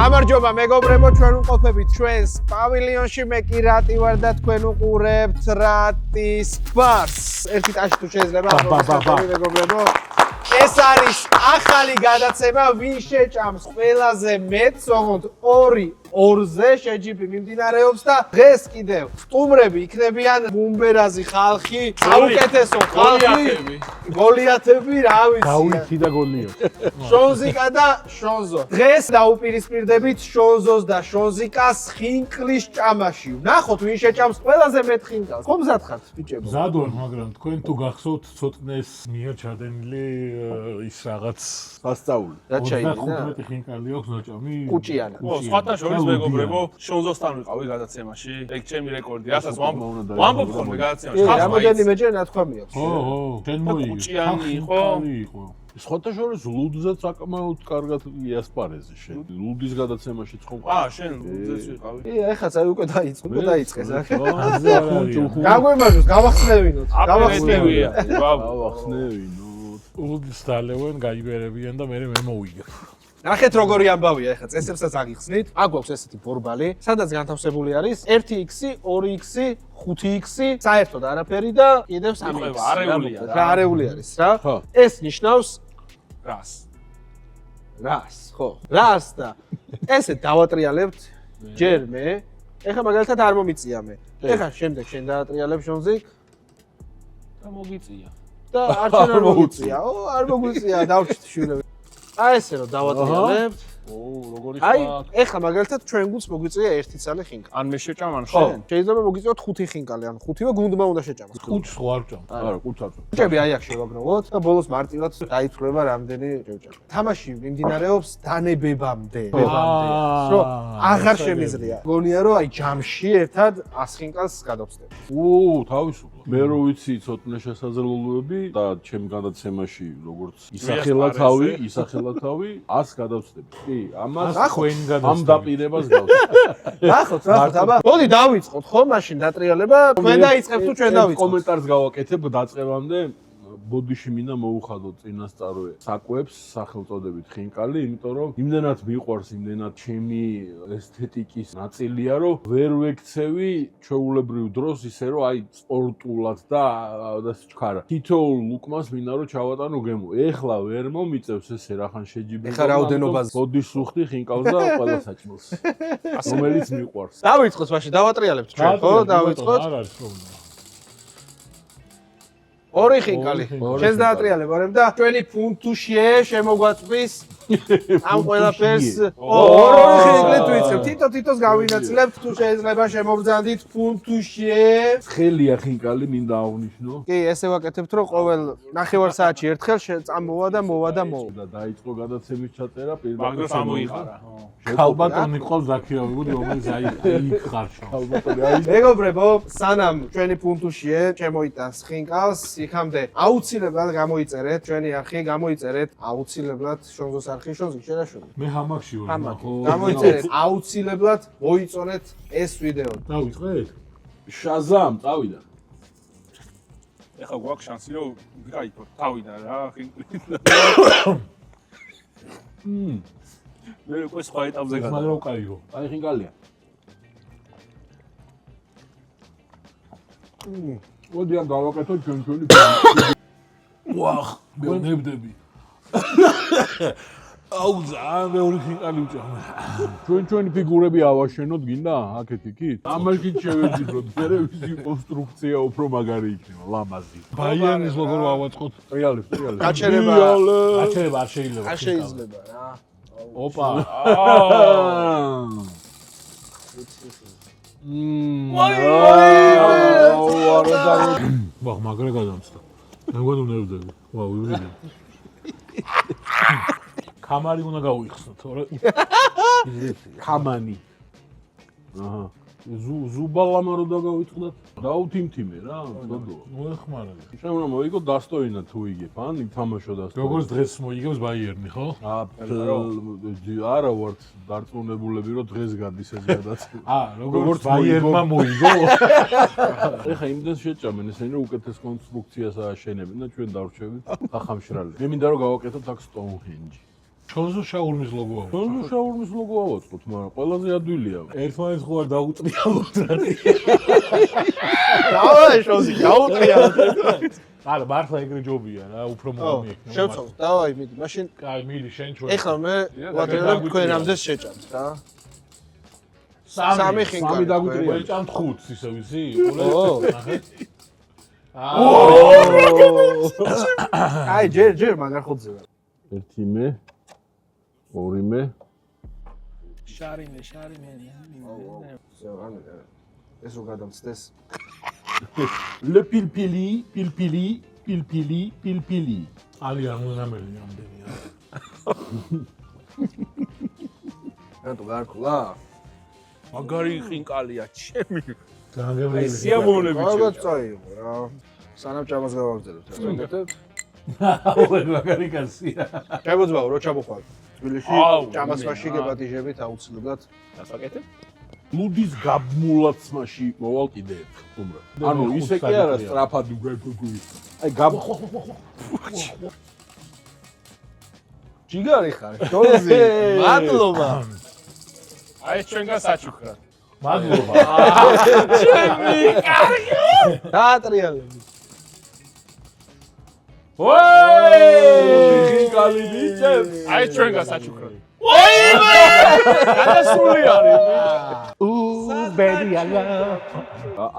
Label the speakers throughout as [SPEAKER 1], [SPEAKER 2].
[SPEAKER 1] გამარჯობა მეგობრებო, ჩვენ ვყოფებით ჩვენს პავილიონში, მე კი რატი ვარ და თქვენ უყურებთ რატის ბარს. ერთი ტაში თუ შეიძლება მეგობრებო. ეს არის ახალი გადაცემა, ვინ შეჭამს ყველაზე მეტს, ოღონდ 2-2-ზე შეჯიბი მიმდინარეობს და დღეს კიდევ სტუმრები იქნებიან ბუმბერაზი ხალხი, საუკეთესო ხალხი, გოლიათები, რა ვიცი.
[SPEAKER 2] გავითი და გოლიო.
[SPEAKER 1] შონზიკა და შონზო. დღეს დაუპირისპირდებით შონზოს და შონზიკას ხინკლის ჭამაში. ნახოთ ვინ შეჭამს ყველაზე მეტ ხინკალს. ხომ მზად ხართ ბიჭებო?
[SPEAKER 2] მზად ვარ, მაგრამ თქვენ თუ გახსოვთ ცოტნეს მიერ ჩადენილი ის რაღაც
[SPEAKER 3] სასწაული.
[SPEAKER 1] რა ჩაიდინა?
[SPEAKER 2] 15 ხინკალი აქვს ნაჭამი.
[SPEAKER 1] კუჭიანა.
[SPEAKER 4] ო, სხვათა შორის მეგობრებო, შონზოსთან ვიყავი გადაცემაში. ეგ ჩემი რეკორდი, რასაც ვამბობ ხოლმე გადაცემაში.
[SPEAKER 1] რამოდენიმეჯერ ნათქვამი აქვს.
[SPEAKER 2] ხო, შენ მოიგე.
[SPEAKER 4] კუჭიანი იყო.
[SPEAKER 3] სხვათა შორის ლუდზეც საკმაოდ კარგად იასპარეზი შენ. ლუდის გადაცემაშიც ხომ?
[SPEAKER 4] შენ ლუდზეც ვიყავი.
[SPEAKER 1] ეხლა წაი უკვე დაიწყეს აქ.
[SPEAKER 2] აზე არ არის.
[SPEAKER 1] გაგვემარჯოს, გავახსნევინოთ.
[SPEAKER 4] გავახსნევია.
[SPEAKER 3] გავახსნევინოთ.
[SPEAKER 2] ლუდის დალევენ, გაიბერებიან და მე მოვიგებ.
[SPEAKER 1] ნახეთ როგორი ამბავია ეხლა წესებსაც აღიხსნით. აქ გვაქვს ესეთი ბორბალი, სადაც განთავსებული არის 1x, 2x, 5x, საერთოდ არაფერი და კიდევ 3x.
[SPEAKER 4] არეულია
[SPEAKER 1] რა არეული არის რა?
[SPEAKER 3] ხო.
[SPEAKER 1] ეს ნიშნავს
[SPEAKER 4] რას?
[SPEAKER 1] რას, ხო. რას და ესე დავატრიალებთ ჯერ მე. ეხლა მაგალითად არ მომიწია მე. ეხლა შემდეგ შენ დაატრიალებ შონზიკ
[SPEAKER 4] და მოგიწია.
[SPEAKER 1] და არჩენ არ მოგვიწია. არ მოგვიწია, დავრჩით შვილები. აი ესე რომ დავატრიალებთ.
[SPEAKER 4] როგორი
[SPEAKER 1] აი,
[SPEAKER 4] ხარ?
[SPEAKER 1] ეხლა მაგალითად ჩვენ გულს მოგვიწია ერთი ცალი ხინკალი.
[SPEAKER 4] ან მე შეჭამან
[SPEAKER 1] ხო,
[SPEAKER 4] შენ?
[SPEAKER 1] შეიძლება მოგვიწიოთ 5 ხინკალი, ან 5-ვე გუნდმა უნდა შეჭამოს.
[SPEAKER 2] კუჩს ხო არ ჭამ.
[SPEAKER 3] არა, კუჩაცო.
[SPEAKER 1] ბიჭები აი აქ შევაგროვოთ და ბოლოს მარტივად დაითვლება რამდენი ჯეჭა. თამაში მიმდინარეობს დანებებამდე. რომ აღარ შემიძლია. გონია რომ აი ჯამში ერთად 100 ხინკალს გადავწდები.
[SPEAKER 3] თავისუფლად. მე რო ვიცი ცოტნე შესაძლებლობები და ჩემ გადაცემაში როგორც ისახელა თავი 100 გადავწდები. კი, ამას
[SPEAKER 2] თქვენ
[SPEAKER 3] ამ
[SPEAKER 2] გადავწდებით.
[SPEAKER 3] დაპირებას გავს.
[SPEAKER 1] ნახოთ, აბა. მოდი დავიწყოთ ხო მაშინ დატრიალება. თქვენ დაიწყებთ თუ ჩვენ დავიწყოთ.
[SPEAKER 3] კომენტარს გავაკეთებ დაწყებამდე. ბოდიში მინდა მოუხადოთ წინასწარვე საკვებს სახელწოდებით ხინკალი, იმიტომ რომ იმდენად მიყვარს, იმდენად ჩემი ესთეტიკის ნაწილია, რომ ვერ ვექცევი ჩვეულებრივ დროს ისე რომ აი სპორტულად და ჩქარა. თითოეულ ლუკმას მინდა რომ ჩავატანო გემო. ეხლა ვერ მომიწევს ესე რახან შეჯიბება.
[SPEAKER 1] ეხლა რაოდენობაზე.
[SPEAKER 3] ბოდიშს ვუხდი ხინკალს და ყველა საჭმელს. რომელიც მიყვარს.
[SPEAKER 1] დავიწყოთ მაშინ, დავატრიალებთ ჩვენ ხო? დავიწყოთ.
[SPEAKER 2] არ არის პრობლემა.
[SPEAKER 1] 2 ხინკალი. შენს დაატრიალებარებ და ჩვენი ფუნთუშიე შემოგვაწვის ამ ყველაფერს. 2 ხინკლით ვიწყებ. თითო-თითოს გავინაწილებთ თუ შეიძლება შემოვძანდით ფუნთუშიე.
[SPEAKER 3] ხელია ხინკალი მინდა აღნიშნო.
[SPEAKER 1] კი, ესე ვაკეთებთ რომ ყოველ ნახევარ საათში ერთხელ წამოვა და მოვა და მოვა.
[SPEAKER 3] და დაიწყო გადაცემის ჩაწერა
[SPEAKER 4] მაგდროს ამოიხარა.
[SPEAKER 2] ქალბატონი ყავს დაქირავებული, რომელიც აი იქ ხარშო.
[SPEAKER 1] მეგობრებო, სანამ ჩვენი ფუნთუშიე შემოიტანს ხინკალს, იქამდე აუცილებლად გამოიწერეთ ჩვენი არხი, გამოიწერეთ აუცილებლად შონზოს არხი, შონზი შენაშვილი.
[SPEAKER 2] მე ჰამაკში ვარ,
[SPEAKER 1] ამაკი. გამოიწერეთ აუცილებლად, მოიწონეთ ეს ვიდეო.
[SPEAKER 2] დავიწყეთ?
[SPEAKER 3] შაზამ წავიდა.
[SPEAKER 4] ეხლა გვაქვს შანსი რომ ვიკაიფოთ თავიდან რა ხინკლით. მე უკვე სხვა ეტაპზე გადა.
[SPEAKER 2] მაგრამ უკაიო.
[SPEAKER 3] აი ხინკალია. მოდი ამ გავაკეთოთ ჩვენი
[SPEAKER 2] ვახ, მე ნებდები. აუ, ძალიან მეორე ხინკალი უჭამე.
[SPEAKER 3] ჩვენი ფიგურები ავაშენოთ გინდა აქეთ იქით? ამაში შევეძინოთ, ტელევიზიის კონსტრუქცია უფრო მაგარი იქნება, ლამაზი.
[SPEAKER 2] ბაიანის როგორ ვავაწყოთ?
[SPEAKER 3] რეალებს.
[SPEAKER 1] გაჩერება
[SPEAKER 2] აჩერება არ შეიძლება.
[SPEAKER 1] არ შეიძლება რა.
[SPEAKER 2] ოპა. ვახ, მაგრა გადამწდა. მე გვაქვს ნერვები. ვა, ვიბიდი. კამარი უნდა გაუიხსნო, თორე
[SPEAKER 3] კამანი. აჰა. ზუბალამა რო დაგავიწყდათ. დაუთიმთიმე რა, დოდო.
[SPEAKER 2] მოეხმარები.
[SPEAKER 3] შენ უნდა მოიგო დასტოინა თუ იგებ, ან ითამაშო დასტოინა.
[SPEAKER 2] როგორც დღეს მოიგებს ბაიერნი, ხო?
[SPEAKER 3] არა ვართ დარწმუნებულები, რომ დღეს გადის ეს გადაცემა.
[SPEAKER 2] როგორც ბაიერმა მოიგო.
[SPEAKER 3] ეხა იმდენს შეჭამენ ესენი რომ უკეთეს კონსტრუქციას ააშენებენ და ჩვენ დავრჩებით ახამშრალი. მე მინდა რომ გავაკეთოთ აქ Stonehenge.
[SPEAKER 2] ჩონზო შაურმის ლოგო აქვს.
[SPEAKER 3] ჩონზო შაურმის ლოგო ავაწყოთ, მაგრამ ყველაზე ადვილია.
[SPEAKER 2] ერთმანეთს ხო არ დაუტრიალოთ რა.
[SPEAKER 1] დავა შოუზი გაუტრია.
[SPEAKER 2] არა, მართლა ეგრე ჯობია რა, უფრო მომი ექნება.
[SPEAKER 1] შევცვალ, დავაი მიდი, მაშინ
[SPEAKER 2] კაი, მიდი შენ ჩვენ.
[SPEAKER 1] ეხლა მე ვატერებ თქვენ რამდენს შეჭამთ რა? სამი ხინკალი.
[SPEAKER 3] სამი დაგვიტრია.
[SPEAKER 2] ვეჭამთ 5-ს ისე ვიცი?
[SPEAKER 1] აი, ჯერ მაგარ ხუთზე.
[SPEAKER 3] ერთი მე, ორი მე.
[SPEAKER 4] შარიმე.
[SPEAKER 1] ეს რო გადამცდეს.
[SPEAKER 3] Le pilpili.
[SPEAKER 2] ალია მონამელი რამდენია.
[SPEAKER 1] რატო გარკვლა?
[SPEAKER 4] მაგარი ხინკალია, ჩემი.
[SPEAKER 2] განგებრიელი.
[SPEAKER 4] სიამოვნებით.
[SPEAKER 1] ალბათ წაიღო რა. სანამ ჭამას გავაგზავნებთ. წინდეთ.
[SPEAKER 2] აუ, მაგარი კაცია.
[SPEAKER 1] შემოძბაო, რო ჩამოხვალ. თბილისში
[SPEAKER 4] აუ,
[SPEAKER 1] ჭამას
[SPEAKER 4] მე,
[SPEAKER 1] ვაშიგებათ იჟებით აუცილებლად.
[SPEAKER 4] დასაკეთებ?
[SPEAKER 3] ლუდის გაბმულაცმაში მოვალ კიდე ერთხელ, ხუმრა. ანუ ისე კი არა სწრაფად უგეგუგი. აი
[SPEAKER 1] ჯიგარი ხარ, შოუზი. მადლობა.
[SPEAKER 4] აი ჩვენ გასაჩუქრა.
[SPEAKER 2] მადლობა.
[SPEAKER 4] ჩემი კარგი.
[SPEAKER 1] დაატრიალები.
[SPEAKER 3] ხინკალი ბიჭებს.
[SPEAKER 4] აი ჩვენ გასაჩუქრა. ოიმე! გადასული არის.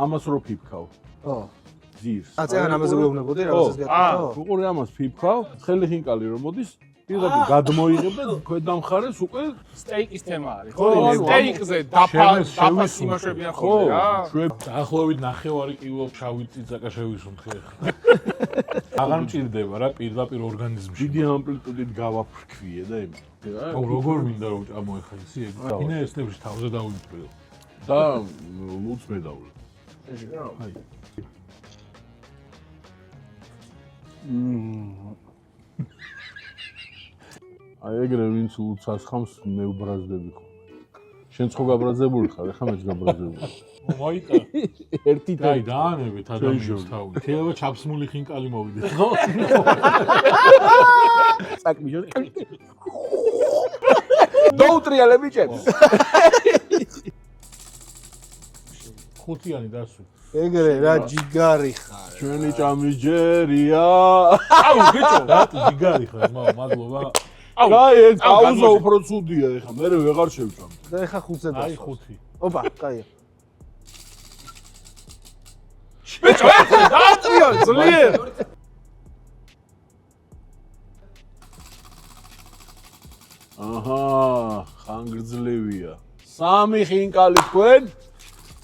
[SPEAKER 3] ამას რო ფიფქავ.
[SPEAKER 1] ო.
[SPEAKER 3] ძირს.
[SPEAKER 1] წეგან ამაზე გვეუბნებოდი რაღაცას გაკეთო.
[SPEAKER 3] უყურე ამას ფიფქავ, ხელი ხინკალი რომ მოდის, პირდაპირ გადმოიღებ და ქვედა მხარეს უკვე
[SPEAKER 4] სტეიკის თემა არის.
[SPEAKER 1] ხო,
[SPEAKER 4] სტეიკზე დაფა სიმაშებიან
[SPEAKER 3] ხო,
[SPEAKER 4] ხოლმე რა.
[SPEAKER 3] შვებ
[SPEAKER 2] დაახლოებით ნახევარი კილო შავი წიწაკა შევისუნთქე ახლა. აღარ მჭირდება რა პირდაპირ ორგანიზმში.
[SPEAKER 3] დიდი ამპლიტუდით გავაფრქვიე და იმით.
[SPEAKER 2] აუ როგორ მინდა რომ ჭამო ახლა ისი ეგ. ინა ესნებში თავზე დავიწვიო.
[SPEAKER 3] და ლუც მედავლე.
[SPEAKER 2] აი.
[SPEAKER 3] აი ეგრე ვინც ლუც ასხამს მე უბრაზდები ხო. შენ ხო გაბრაზებული ხარ, ეხლა მეც გაბრაზებული.
[SPEAKER 2] მოიტა.
[SPEAKER 3] ერთი
[SPEAKER 2] აი დაანებეთ ადამიანს თავი. თელა ჩაფსმული ხინკალი მოვიდეს ხო?
[SPEAKER 3] საკმიჟო. დაუტრიალე ბიჭებს.
[SPEAKER 2] ხუთიანი დასვი.
[SPEAKER 1] ეგრე რა ჯიგარი ხარ.
[SPEAKER 3] ჩვენი ჭამი ჯერია.
[SPEAKER 4] აუ ბიჭო.
[SPEAKER 2] რატო ჯიგარი ხარ, მადლობა.
[SPEAKER 3] აი ეს პაუზა უფრო ცუდია ეხლა, მე ვეღარ შევჭამ.
[SPEAKER 1] და ეხა ხუთზე
[SPEAKER 2] აი
[SPEAKER 1] დასვა.
[SPEAKER 2] 5.
[SPEAKER 1] ოპა, კაია.
[SPEAKER 4] ბიჭო, დაატრიალ ძლიერ.
[SPEAKER 3] აჰა, ხანგრძლივია. სამი ხინკალი თქვენ?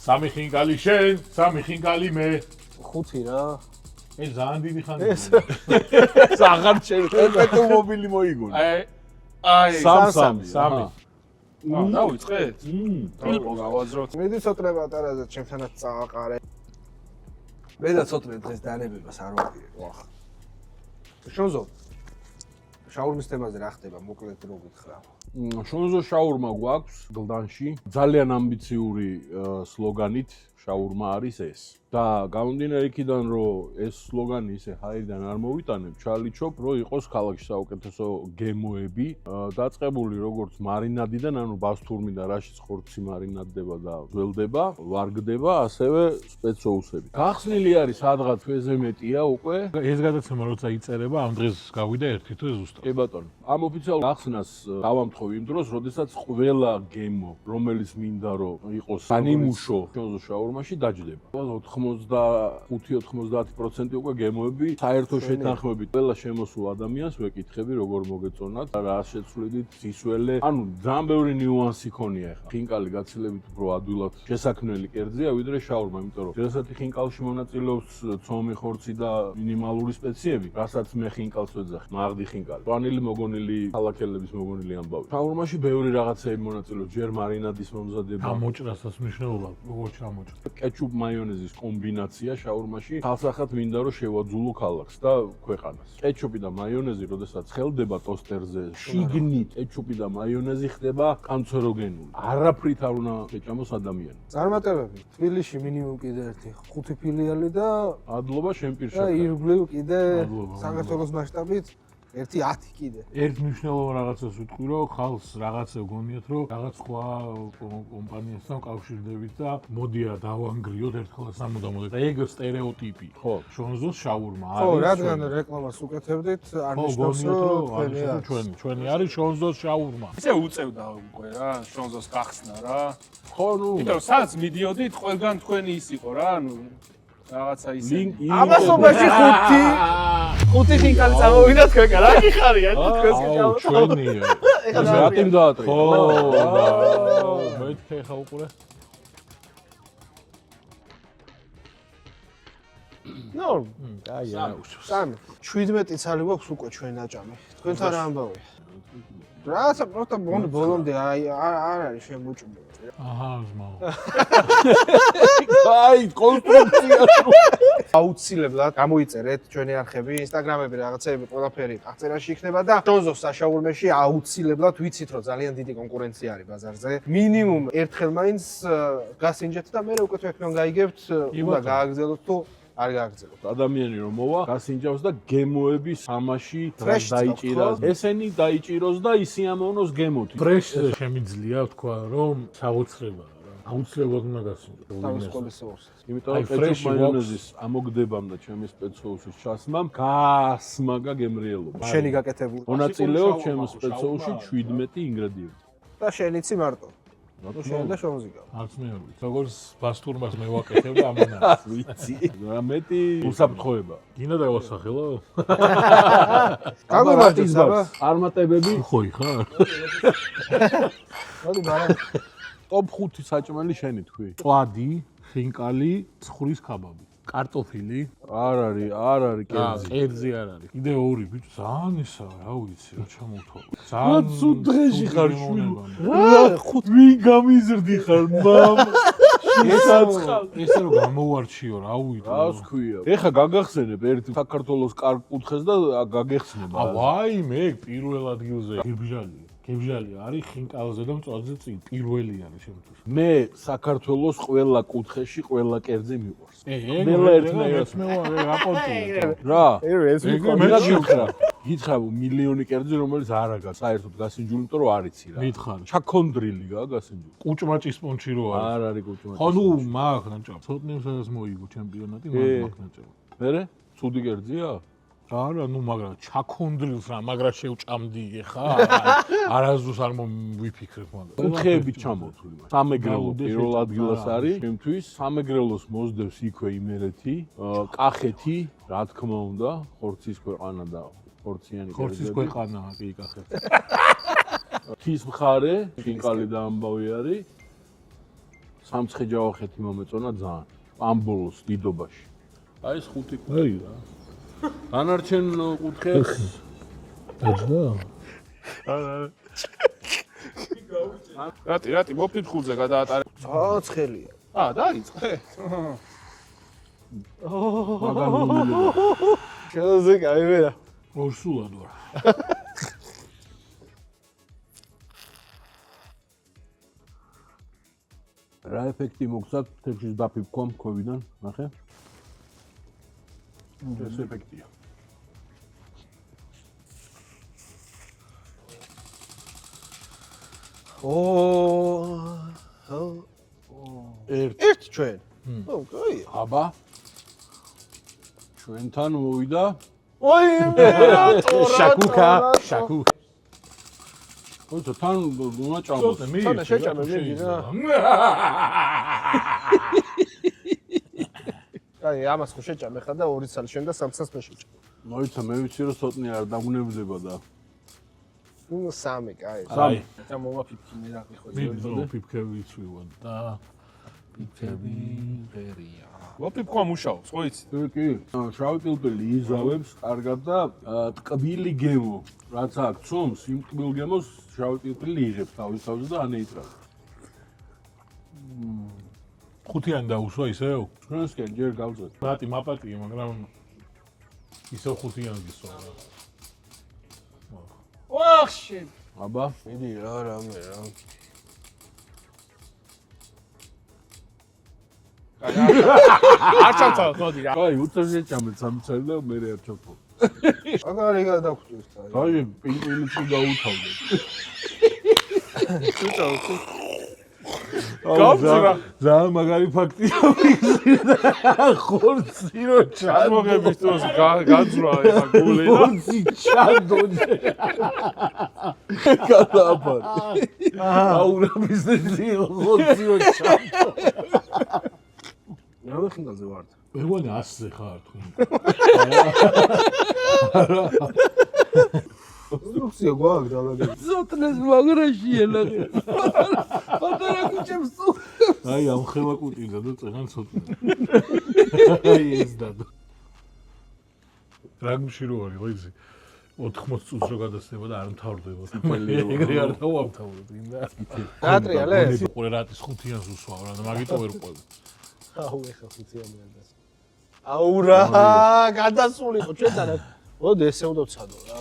[SPEAKER 2] სამი ხინკალი შენ, სამი ხინკალი მე.
[SPEAKER 1] ხუთი რა.
[SPEAKER 2] ეს ძალიან დიდი ხანია.
[SPEAKER 3] აღარ შეერტო მობილი მოიგონე.
[SPEAKER 4] აი,
[SPEAKER 3] სამი.
[SPEAKER 4] დავიწყეთ? თილპო გავაძროთ.
[SPEAKER 1] მიდი ცოტნე პატარაზე ჩემთანაც წავაყარე. მე და ცოტნე დღეს დანებებას არ ვაპირებ. ვახ. შონზო. შაურმის თემაზე რა ხდება, მოკლედ რო გითხრა.
[SPEAKER 3] შონზო შაურმა გვაქვს გლდანში. ძალიან ამბიციური სლოგანით შაურმა არის ეს. და გამომდინარე იქიდან, რომ ეს სლოგანი ისე ჰაერიდან არ მოვიტანებ, ჩალიჩობ, რომ იყოს ქალაქში საუკეთესო გემოები, დაწყებული როგორც მარინადიდან, ანუ ბასთურმი და რაშიც ხორცი მარინადდება და ძველდება, ვარგდება, ასევე სპეცოუსები. გახსნილი არის სადღაც თვეზე მეტია უკვე.
[SPEAKER 2] ეს გადაცემა როცა იწერება, ამ დღეს გავიდა ერთი თუ ზუსტად.
[SPEAKER 3] კი ბატონო. ამ ოფიციალურ გახსნას დავამთხოვ იმ დროს, როდესაც ყველა გემო, რომელიც მინდა რომ იყოს განიმუშო შონზო შაურმაში დაჯდება. 85-90% უკვე გემოები საერთო შეთანხმებით ყველა შემოსულ ადამიანს ვეკითხები როგორ მოგეწონათ რა შეცვლიდით სისველე ანუ ძალიან ბევრი ნიუანსი ქონია ახლა ხინკალი გაცილებით უფრო ადვილად შესაქმნელი კერძია ვიდრე შაურმა იმიტომ რომ შესაძლოა ხინკალში მონაწილეობს ცომი ხორცი და მინიმალური სპეციები რასაც მე ხინკალს ვეძახი მაგდი ხინკალი პანელი მოგონილი ქალაქელების მოგონილი ამბავი შაურმაში ბევრი რაღაცები მონაწილეობს ჯერ მარინადის მომზადება
[SPEAKER 2] ამოჭრასაც მნიშვნელობა როგორ ჩამოჭრა
[SPEAKER 3] კეჩუპ მაიონეზის კომბინაცია შაურმაში ხალხად მინდა რომ შევაძულო ქალაქს და ქვეყანას. კეჩუპი და მაიონეზი, როდესაც ხელდება ტოსტერზე, შიგნით კეჩუპი და მაიონეზი ხდება კანცეროგენული. არაფრით არ უნდა შეჭამოს ადამიანი.
[SPEAKER 1] წარმატებები. თბილისში მინიმუმ კიდე ერთი 5 ფილიალი და
[SPEAKER 3] მადლობა შენ
[SPEAKER 1] და
[SPEAKER 3] პირშექრა.
[SPEAKER 1] ირგვლივ კიდე
[SPEAKER 2] მადლობა,
[SPEAKER 1] საქართველოს მასშტაბით ერთი 10 კიდე.
[SPEAKER 2] ერთ მნიშვნელოვან რაღაცას ვიტყვი, რომ ხალხს რაღაცა გონიათ, რომ რაღაც სხვა კომპანიასთან კავშირდებით და მოდია დავანგრიოთ ერთხელ სამუდამოდ. და ეგ სტერეოტიპი. ხო, შონზოს შაურმა არის.
[SPEAKER 1] ხო, რადგან რეკლამას უკეთებდით, არ ნიშნავს, რომ
[SPEAKER 2] ჩვენი არის შონზოს შაურმა.
[SPEAKER 4] ისე უწევდა უკვე რა, შონზოს გახსნა რა.
[SPEAKER 3] ხო, ნუ
[SPEAKER 4] იმიტომ რომ სადაც მიდიოდით, ყველგან თქვენი ის იყო რა, ანუ რაღაცა ისე.
[SPEAKER 1] ამასობაში 5 ხინკალი წამოვიდა თქვენგან, რა გიხარია თქვენს გიჟავთ.
[SPEAKER 2] ჩვენია.
[SPEAKER 3] რატომ დაატრია?
[SPEAKER 2] ხო, მე ხა უყურე.
[SPEAKER 1] ნო,
[SPEAKER 2] კაია.
[SPEAKER 1] 17 წელი გვაქვს უკვე ჩვენ აჭამი. თქვენთან რა ამბავია? რაცა პროტა ბოლომდე არ არის შემოჭმული.
[SPEAKER 2] აჰა, ზმაო.
[SPEAKER 3] აი, კონსტრუქცია.
[SPEAKER 1] აუცილებლად გამოიწერეთ ჩვენი არხები, ინსტაგრამები, რაღაცეები, ყველაფერი აღწერაში იქნება და შონზოს საშაურმეში აუცილებლად ვიცით, რომ ძალიან დიდი კონკურენცია არის ბაზარზე. მინიმუმ ერთხელ მაინც გასინჯეთ და მე უკვე თქვენ გაიგებთ, უნდა გააგრძელოთ თუ არ გააგრძელოთ.
[SPEAKER 3] ადამიანი რომ მოვა, გასინჯავს და გემოები სამაში დაიჭირას. ესენი დაიჭიროს და ისიამოვნოს გემოთი.
[SPEAKER 2] პრესზე შემიძლია თქვა, რომ საოცრებაა რა. აუცილებლად უნდა გასინჯო.
[SPEAKER 1] თავის სკოლის სოუსს.
[SPEAKER 3] იმიტომ რომ კეჩუპ მაიონეზის ამოგდებამ და ჩემი სპეცსოუსის ჩასმამ გასმაგა გემრიელობა.
[SPEAKER 1] შენი გაკეთებული.
[SPEAKER 3] მონაწილეობ ჩემ სპეცსოუსში 17 ინგრედიენტი.
[SPEAKER 1] და შენიცი მარტო. შენ და შონზი გავა.
[SPEAKER 2] არც მე არ ვიცი. როგორც ბასტურმას მე ვაკეთებ და ამანა.
[SPEAKER 3] ვიცი. რა მეტი უსაფრთხოება.
[SPEAKER 2] გინდა დავასახელო?
[SPEAKER 1] გაგომარჯოს აბა.
[SPEAKER 3] არმატებები
[SPEAKER 2] ხოი ხარ?
[SPEAKER 1] მოდი ბარა.
[SPEAKER 3] ტოპ 5 საჭმელი შენი თქვი.
[SPEAKER 2] ყვადი, ხინკალი, ცხურის ქაბაბი. კარტოფილი?
[SPEAKER 3] არ არის კერძი.
[SPEAKER 2] კერძი არ არის. კიდე ორი ბიჭო, ძალიან ისა, რა ვიცი, რა ჩამოვთვალე.
[SPEAKER 3] რა ცუდ დღეში ხარ შვილო. ვინ გამიზრდი ხარ მამ?
[SPEAKER 2] ესე რომ გამოვარჩიო, რა ვიცი.
[SPEAKER 3] რას ქვია? ეხა გაგახსენებ ერთ საქართველოს კარგ კუთხეს და გაგეხსნება.
[SPEAKER 2] ვაი, მე პირველ ადგილზე გებჟალი არის ხინკალზე და მწვაძე წინ პირველი არის შემთხვევით.
[SPEAKER 3] მე საქართველოს ყველა კუთხეში ყველა კერძი მიყვარს.
[SPEAKER 2] ნელა ერთნაირად მე რაპორტია.
[SPEAKER 3] რა?
[SPEAKER 1] ეს
[SPEAKER 2] მე
[SPEAKER 3] გითხრა. გითხრა მილიონი კერძი რომელიც არ აგა საერთოდ გასინჯული, იმიტომ რომ არ იცი რა.
[SPEAKER 2] მითხარ.
[SPEAKER 3] ჩაქონდრილი გასინჯული.
[SPEAKER 2] კუჭმაჭის პონჩი რო არის.
[SPEAKER 3] არ არის კუჭმაჭი.
[SPEAKER 2] ხო ნუ მაგ ნაჭა. ცოტნე სადაც მოიგო ჩემპიონატი მაგ ნაჭა.
[SPEAKER 3] მერე? ცუდი კერძია?
[SPEAKER 2] არა, ნუ მაგრამ ჩაქონდრილს რა, მაგრა შევჭამდი ხა? არასდროს არ მოვიფიქრებ მაგრამ.
[SPEAKER 3] კუთხეები ჩამოთვლი მას. სამეგრელო პირველ ადგილას არის ჩემთვის. სამეგრელოს მოსდევს იქვე იმერეთი, კახეთი, რა თქმა უნდა, ხორცის ქვეყანა და ხორციანი კერძები.
[SPEAKER 2] ხორცის ქვეყანაა კი კახეთი.
[SPEAKER 3] თის მხარე, ხინკალი და ამბავი არის. სამცხე-ჯავახეთი მომეწონა ძალიან. ამბოლოს დიდობაში. აი ეს 5
[SPEAKER 2] აი რა.
[SPEAKER 3] დანარჩენ კუთხეს
[SPEAKER 2] ეძდა?
[SPEAKER 4] რატი მოფითხულზე გადაატარე.
[SPEAKER 1] ძალიან ცხელია.
[SPEAKER 4] დაიწყე.
[SPEAKER 3] მაგალითად
[SPEAKER 1] შენზე გაივერა.
[SPEAKER 2] ორსულად ვარ.
[SPEAKER 3] რა ეფექტი მოგცათ თეთრშის დაფიფქვამ ქოვიდან, ნახე? ეს ეფექტია.
[SPEAKER 1] ერთ ჩვენ. ო, კაია.
[SPEAKER 3] აბა. ჩვენთან მოვიდა
[SPEAKER 1] ოი,
[SPEAKER 2] შაკუკა.
[SPEAKER 3] ო, თან უნდა ჭამოს.
[SPEAKER 1] თან შეჭამე მიდი რა. აი, ამას ხო შეჭამე ხა და 2 წელი შენ და 3 წელს მე შეჭამე.
[SPEAKER 3] მოიცა, მე ვიცი რომ სოტნი არ დაგუნებდება და
[SPEAKER 1] ნუ 3, კაი.
[SPEAKER 2] აი,
[SPEAKER 4] და მომაფიქრე რა ხო
[SPEAKER 2] მიდი ფიფქები იცვიواد და ფიფქები ღერია.
[SPEAKER 4] მოფიქრა მუშაობს, ხო იცი?
[SPEAKER 3] კი, შავი პილპილი იზავებს კარგად და ტკბილი გემო. რაც აქ ცომს, იმ ტკბილ გემოს შავი პილპილი იღებს თავის თავზე და ანეიტრალს.
[SPEAKER 2] ხუთიანი დაუსვა ისევ?
[SPEAKER 3] ჩვენსკენ ჯერ გავწევთ.
[SPEAKER 2] რატი მაპატია, მაგრამ ისევ ხუთიანი გისვა.
[SPEAKER 4] ვახში.
[SPEAKER 3] აბა,
[SPEAKER 1] მიდი რა რამე რა.
[SPEAKER 4] არ ჩავთავ, მოდი რა.
[SPEAKER 3] აი, უცებ შეჭამეთ სამწელი და მე არ ჩავთვალ.
[SPEAKER 1] აგარი გადაგხვდით და.
[SPEAKER 3] აი პინგვინიც კი გაუთავდა.
[SPEAKER 4] გავძრა.
[SPEAKER 3] ძალიან მაგარი ფაქტია. ხორცი რო
[SPEAKER 4] ჩამოგების დროს გაძრა ეხა გული და
[SPEAKER 3] ხორცი ჩანდო. გადააბარ. აურა ბიზნესი ხორცი რო ჩანდო.
[SPEAKER 1] რა ხინდაზე ვარ?
[SPEAKER 2] მეგონი 100-ზე ხარ თქვენ.
[SPEAKER 1] ინსტრუქცია გვაქვს დალაგები.
[SPEAKER 3] ზოთნეს მაგრაში ელაღე. პატარა კუჭებს თუ.
[SPEAKER 2] აი ამ ხელა კუჭიძა და წეგან ცოტა. აი ეს დადო. რაგმში რო არის ხო იცი? 80 წუთს რო გადასდება და არ მთავრდება. ეგრე არ დავამთავრებ იმდა.
[SPEAKER 1] გაატრიალეს?
[SPEAKER 2] ყურე რატის 5-იანს უსვავ რა და მაგიტო ვერ ყვევ.
[SPEAKER 1] აუ ეხა 5-იანი არ დას. აუ რა, გადასულიყო ჩვენთანაც. მოდი ესე უნდა ვცადო რა.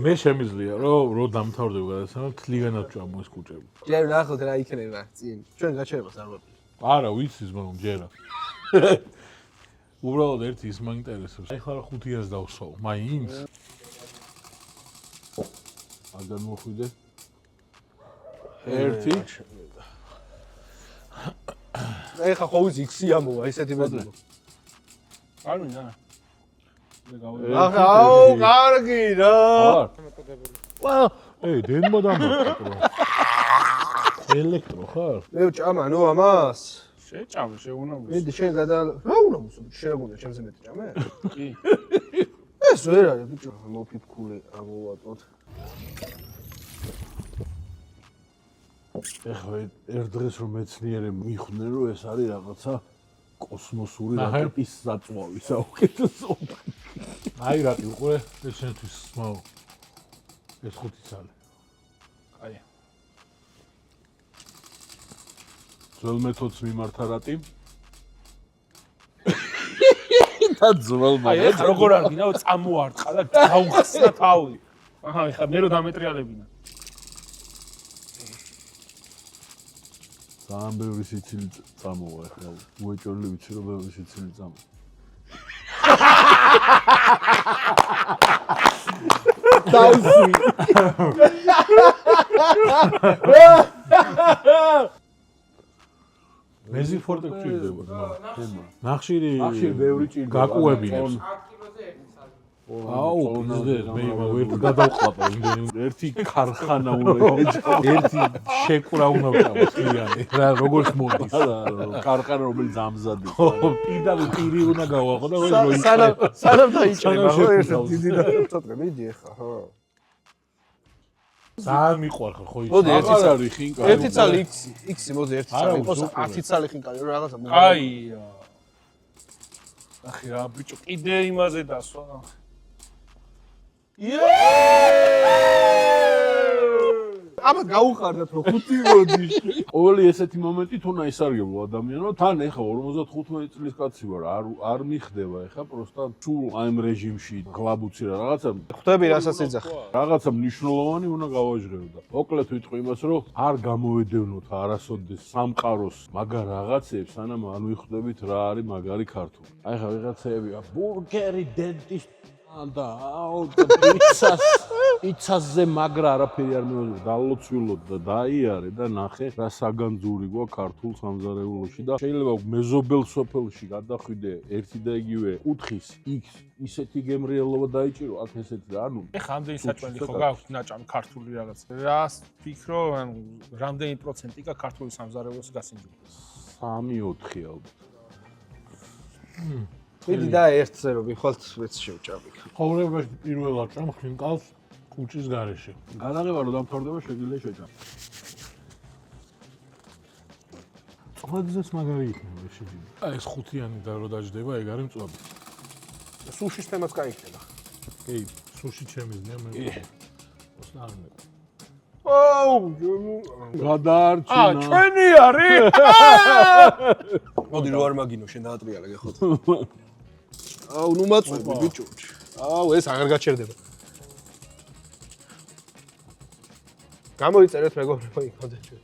[SPEAKER 2] მე შემიძლია რომ დამთავრდება გადასანა თლიანად ჭამო ეს კუჭები.
[SPEAKER 1] ჯერ ნახოთ რა იქნება წინ. ჩვენ გაჩერებას არ ვაპირებთ.
[SPEAKER 2] არა ვიცის მაგრამ ჯერა. უბრალოდ ერთი ის მაინტერესებს. აი ხარ 5-იანს დავსვავ, მაინც.
[SPEAKER 3] აგან მოხვიდე. ერთი.
[SPEAKER 1] ეხა ხო ვიცი X-ი ამოვა ესეთი მეტყობა.
[SPEAKER 4] არ მინდა.
[SPEAKER 1] ახლა აუ კარგი რა.
[SPEAKER 2] ვა, დენმა დამატო. ელექტრო ხარ?
[SPEAKER 1] მე ვჭამა ნუ ამას.
[SPEAKER 4] შეჭამე შეუნამოს.
[SPEAKER 1] მედი შენ გადა რა უნამოს შეგონდა ჩემზე მეტი ჭამე?
[SPEAKER 4] კი.
[SPEAKER 1] ეს ვერ არის ბიჭო, მოფიფქული ამოვატოთ.
[SPEAKER 3] ეხლა ერთ დღეს რომ მეცნიერე მიხვდნენ რომ ეს არის რაღაცა კოსმოსური რაკეტის საწვავი საუკეთესო.
[SPEAKER 2] აი რატი უყურე ეს შენთვის მაო. ეს 5 წალი.
[SPEAKER 4] აი.
[SPEAKER 3] ძველ მეთოდს მიმართა რატი? და ძველ
[SPEAKER 4] აი ეხა როგორ არ გინდა წამოარტყა და გავხსნა თავი. აჰა ეხა მე რო დამეტრიალებინა.
[SPEAKER 3] ძალიან ბევრი სიცილი წამოვა ეხლა. უეჭველი ვიცი რომ ბევრი სიცილი წამოვა.
[SPEAKER 1] დავსვი.
[SPEAKER 2] მეზი ფორტე გჭირდება.
[SPEAKER 3] ნახშირი
[SPEAKER 2] ნახშირი
[SPEAKER 3] ბევრი ჭირდება.
[SPEAKER 2] გაკუებინებს. აუ, ბიზნეს მე ვერ გადავყლაპა იმდენი
[SPEAKER 3] ერთი ქარხანა უნდა ეჭო.
[SPEAKER 2] ერთი შეკურა უნდა ვჭამოს თლიანი. რა როგორც მოდის.
[SPEAKER 3] ქარხანა რომელიც ამზადება.
[SPEAKER 2] ხო, პირდაპირ პირი უნდა გავაღო და რო
[SPEAKER 1] სანამ დაიჭრება ხო ერთ დიდი და ცოტა მიდი ეხა ხო.
[SPEAKER 2] ძალიან მიყვარხარ ხო ის.
[SPEAKER 1] მოდი ერთი
[SPEAKER 3] აღარ
[SPEAKER 1] წალი
[SPEAKER 3] არის ხინკალი.
[SPEAKER 1] ერთი წალი X-ი მოდი ერთი
[SPEAKER 2] არა,
[SPEAKER 1] წალი იყოს
[SPEAKER 2] უზუყურე.
[SPEAKER 1] 10 წალი ხინკალი რა რაღაცა მოგა.
[SPEAKER 4] აი. ახი რა ბიჭო კიდე იმაზე დასვა.
[SPEAKER 1] აბა გაუხარდათ რომ 5 მოდის.
[SPEAKER 3] ყოველი ესეთი მომენტი თუნა ისარგებლო ადამიანო, თან ეხა 55 წლის კაცი ვარ, არ მიხდება ეხა პროსტა სულ აიმ რეჟიმში გლაბუცი რა რაღაცა.
[SPEAKER 1] ხვდები რასაც ეძახი.
[SPEAKER 3] რაღაცა მნიშვნელოვანი უნდა გავაჟღერო და მოკლედ ვიტყვი იმას რომ არ გამოვედევნოთ არასოდეს სამყაროს მაგარ რაღაცებს, სანამ არ ვიხვდებით რა არის მაგარი ქართული. აი ხა ვიღაცებია ბურგერი დენტისტი და აუ პიცაზე მაგრა არაფერი არ მეუღია დალოცვილოთ და დაიარე და ნახე რა საგანძური გვაქვს ქართულ სამზარეულოში და შეიძლება მეზობელ სოფელში გადახვიდე ერთი და იგივე კუთხის X ისეთი გემრიელობა დაიჭირო აქ ესეთი და ანუ
[SPEAKER 4] ეხა ამდენი საჭმელი ხო გაქვს ნაჭამი ქართული რაღაც. რას ვფიქრო, ანუ რამდენი პროცენტი გაქვს ქართული სამზარეულოს გასინჯული?
[SPEAKER 3] 3-4 ალბათ.
[SPEAKER 1] მიდი და ერთზე რომ ვიხვალთ მეც შევჭამი.
[SPEAKER 2] ხოვრებაში პირველად ჭამ ხინკალს კუჭის გარეშე.
[SPEAKER 3] გადაღება რომ დამთავრდება შეგიძლია შეჭამ.
[SPEAKER 2] წვადზეც მაგარი იქნება შეჯიბი. აი ეს 5-იანი და რო დაждდება, ეგ არის მწვადი.
[SPEAKER 1] სუშის თემაც გაიქნება.
[SPEAKER 2] კი, სუში შემიძლია მე. ოსნარნე.
[SPEAKER 1] აუ,
[SPEAKER 3] გადაარჩინა.
[SPEAKER 4] ჩვენი არის.
[SPEAKER 1] მოდი რო არ მაგინო შენ დაატრიალე გეხოთ. აუ, ნუ მაწვევი ბიჭო. აუ, ეს აღარ გაჩერდება. გამოიწერეთ მეგობრებო იქ მოდეთ ჩვენ.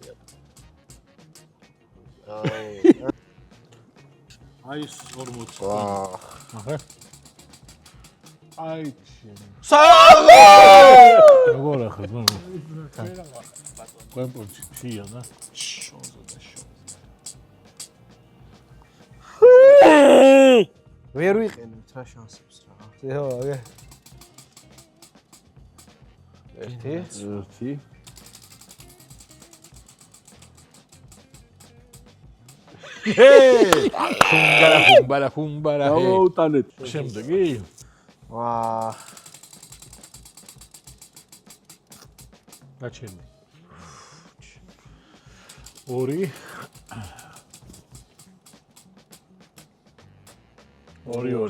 [SPEAKER 1] აუ.
[SPEAKER 2] აი ეს 40.
[SPEAKER 1] ვაა.
[SPEAKER 2] ახლა
[SPEAKER 1] აი
[SPEAKER 2] როგორ ახლა კვემპორჩი შია და
[SPEAKER 1] ვერ ვიყენებთ რა შანსებს რა. ზეო აგე. ერთი.
[SPEAKER 2] ფუმბარა.
[SPEAKER 3] დავაუტანეთ.
[SPEAKER 2] შემდეგი
[SPEAKER 1] ვაა.
[SPEAKER 2] გაჩერდი. 2 2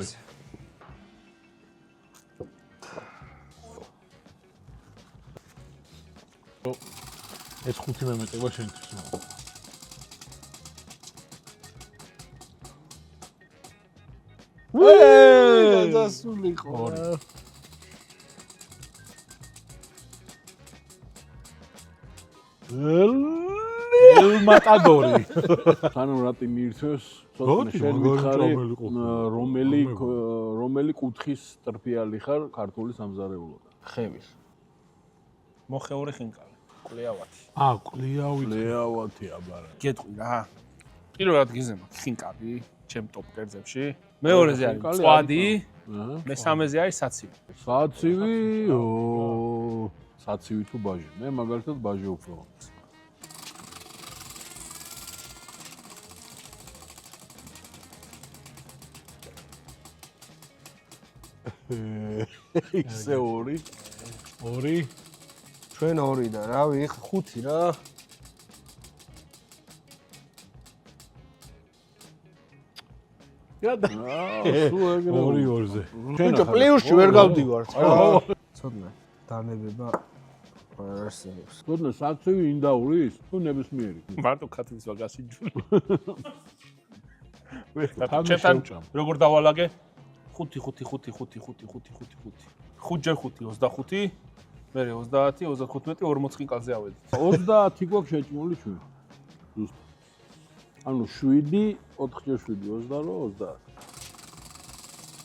[SPEAKER 2] ეს 5 მემეტება შენთვის.
[SPEAKER 1] დასულიყო.
[SPEAKER 2] მატადორი.
[SPEAKER 3] ხანო რატი მიირთვეს?
[SPEAKER 2] როდი,
[SPEAKER 3] შენ
[SPEAKER 2] მაგარი
[SPEAKER 3] მითხარი,
[SPEAKER 2] ჭამელი ყოფილი.
[SPEAKER 3] რომელი კუთხის ტრფიალი ხარ ქართული სამზარეულოდან?
[SPEAKER 1] ხევის.
[SPEAKER 4] მოხეული ხინკალი. კლეავათი.
[SPEAKER 2] კლეავი.
[SPEAKER 3] ლეავათი აბარა.
[SPEAKER 4] გეტყვი რა. პირველად გიზემა ხინკალი ჩემ ტოპ კერძებში. მეორეზე არის მწვადი, მესამეზე არის საცივი.
[SPEAKER 3] საცივი, საცივი თუ ბაჟი. მე მაგალითად ბაჟი უფრო. ისე 2
[SPEAKER 1] ჩვენ 2 და რავი, 5 რა.
[SPEAKER 3] და სულ ეგრე
[SPEAKER 2] 2-2-ზე.
[SPEAKER 1] ბიჭო, პლეიუსში ვერ გავდივართ რა. ცოდნა დანებება არსებობს.
[SPEAKER 3] თქო, საცივი ინდაურის თუ ნებისმიერი.
[SPEAKER 4] მარტო ქათმის ვაგასი ჯული.
[SPEAKER 2] თამაში
[SPEAKER 4] ჩემთან
[SPEAKER 2] შევჭამ.
[SPEAKER 4] როგორ დავალაგე? 5 5 25, მე 30, 35, 40 ხინკალზე ავედი.
[SPEAKER 3] 30 გვაქვს შეჭმული ჩვენ. ზუსტად. ანუ 7, 4x7, 28, 30.